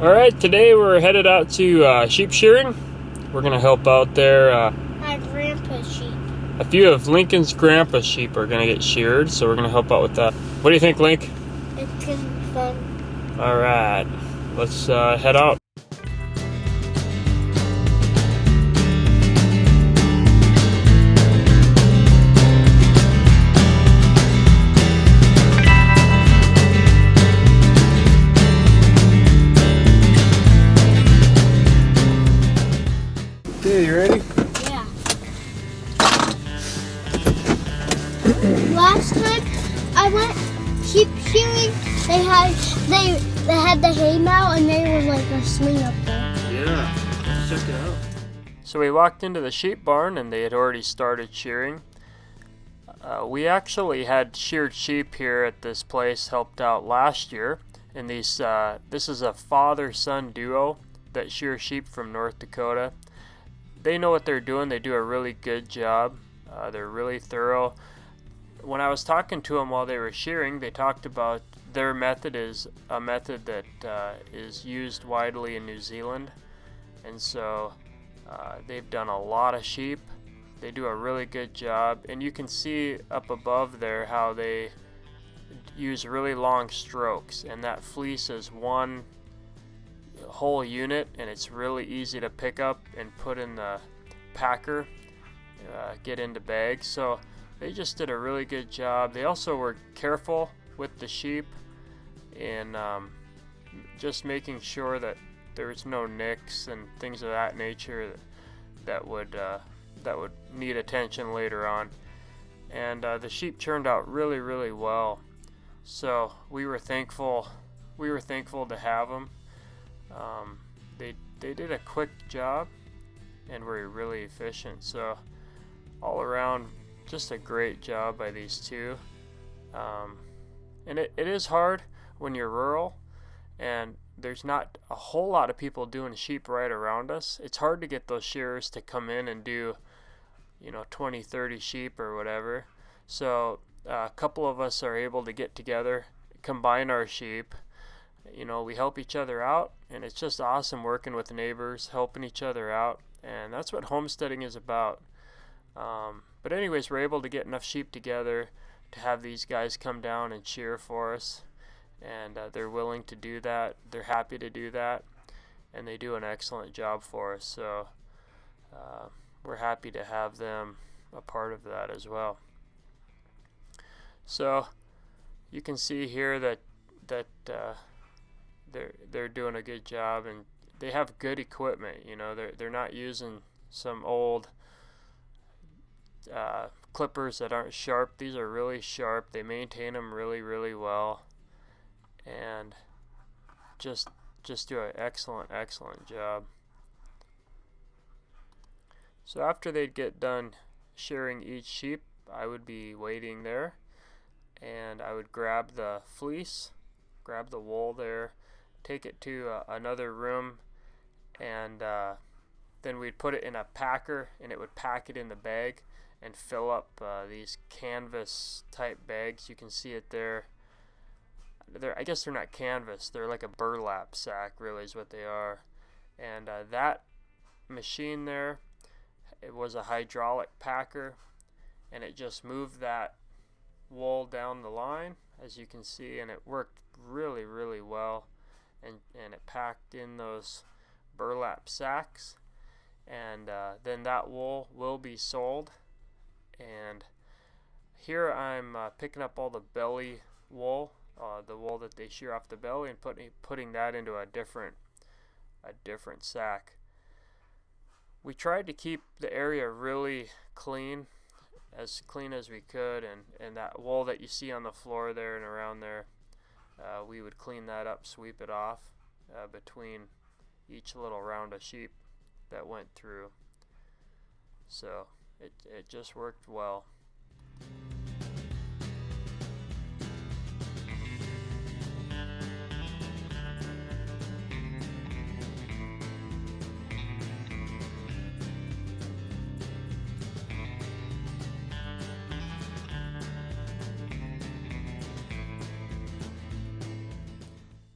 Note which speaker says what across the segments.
Speaker 1: Alright, today we're headed out to sheep shearing. We're going to help out there.
Speaker 2: My grandpa's sheep.
Speaker 1: A few of Lincoln's grandpa's sheep are going to get sheared, so we're going to help out with that. What do you think, Link?
Speaker 2: It's going to be fun.
Speaker 1: Alright, let's head out. Okay, you ready?
Speaker 2: Yeah. Last time I went sheep shearing, they had the hay mow and there was like a swing up there.
Speaker 1: Yeah, let's check it out. So we walked into the sheep barn and they had already started shearing. We actually had sheared sheep here at this place, helped out last year. And this is a father-son duo that shear sheep from North Dakota. They know what they're doing. They do a really good job. They're really thorough. When I was talking to them while they were shearing, they talked about their method is a method that is used widely in New Zealand. And so they've done a lot of sheep. They do a really good job. And you can see up above there how they use really long strokes. And that fleece is one whole unit, and it's really easy to pick up and put in the packer, get into bags. So they just did a really good job. They also were careful with the sheep and just making sure that there's no nicks and things of that nature that would need attention later on. And the sheep turned out really, really well. So we were thankful to have them. They did a quick job and were really efficient. So all around, just a great job by these two. And it is hard when you're rural and there's not a whole lot of people doing sheep right around us. It's hard to get those shearers to come in and do 20, 30 sheep or whatever. So a couple of us are able to get together, combine our sheep. We help each other out, and it's just awesome working with neighbors, helping each other out, and that's what homesteading is about. But anyways, we're able to get enough sheep together to have these guys come down and shear for us, and they're willing to do that. They're happy to do that, and they do an excellent job for us. So we're happy to have them a part of that as well. So you can see here that they're doing a good job, and they have good equipment. They're not using some old clippers that aren't sharp. These are really sharp. They maintain them really, really well, and just do an excellent job. So after they'd get done shearing each sheep, I would be waiting there, and I would grab the fleece, grab the wool there, take it to another room, and then we'd put it in a packer, and it would pack it in the bag and fill up these canvas type bags. You can see it there. I guess they're not canvas, they're like a burlap sack, really is what they are. And that machine there, it was a hydraulic packer, and it just moved that wool down the line, as you can see, and it worked really, really well. And it packed in those burlap sacks, and then that wool will be sold. And here I'm picking up all the belly wool, the wool that they shear off the belly, and putting that into a different sack. We tried to keep the area really clean as we could, and that wool that you see on the floor there and around there, we would clean that up, sweep it off between each little round of sheep that went through. So it just worked well.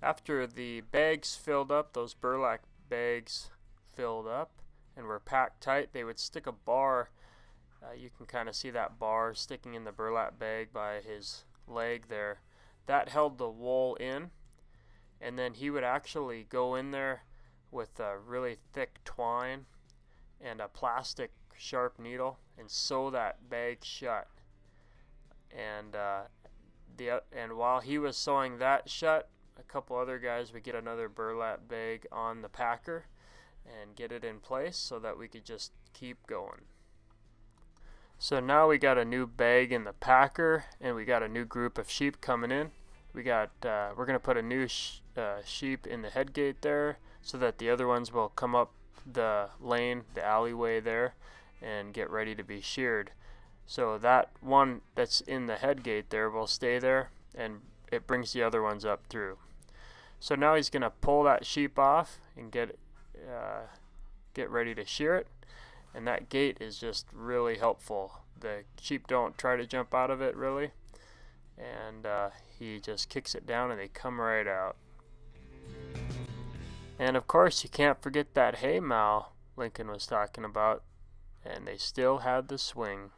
Speaker 1: After the bags filled up, those burlap bags filled up and were packed tight, they would stick a bar. You can kind of see that bar sticking in the burlap bag by his leg there. That held the wool in, and then he would actually go in there with a really thick twine and a plastic sharp needle and sew that bag shut. And while he was sewing that shut, a couple other guys would get another burlap bag on the packer and get it in place so that we could just keep going. So now we got a new bag in the packer, and we got a new group of sheep coming in. We're gonna put a new sheep in the head gate there, so that the other ones will come up the lane, the alleyway there, and get ready to be sheared. So that one that's in the head gate there will stay there, and it brings the other ones up through. So now he's gonna pull that sheep off and get ready to shear it. And that gate is just really helpful. The sheep don't try to jump out of it really, and he just kicks it down and they come right out. And of course you can't forget that hay mow Lincoln was talking about, and they still had the swing.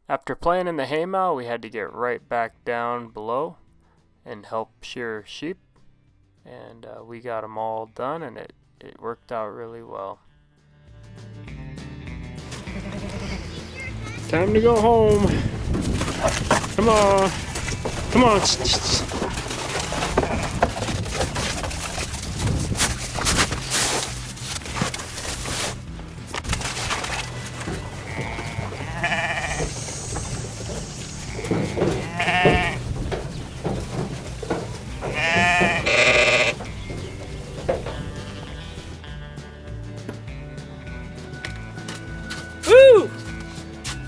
Speaker 1: After playing in the haymow, we had to get right back down below and help shear sheep, and we got them all done, and it worked out really well. Time to go home. Come on. Come on. Woo!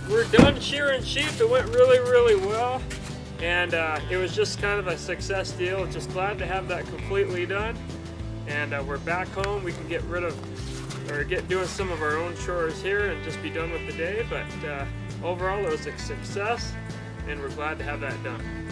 Speaker 1: We're done shearing sheep. It went really well, and it was just kind of a success deal. Just glad to have that completely done, and we're back home. We can get rid of or get doing some of our own chores here and just be done with the day, but overall it was a success, and we're glad to have that done.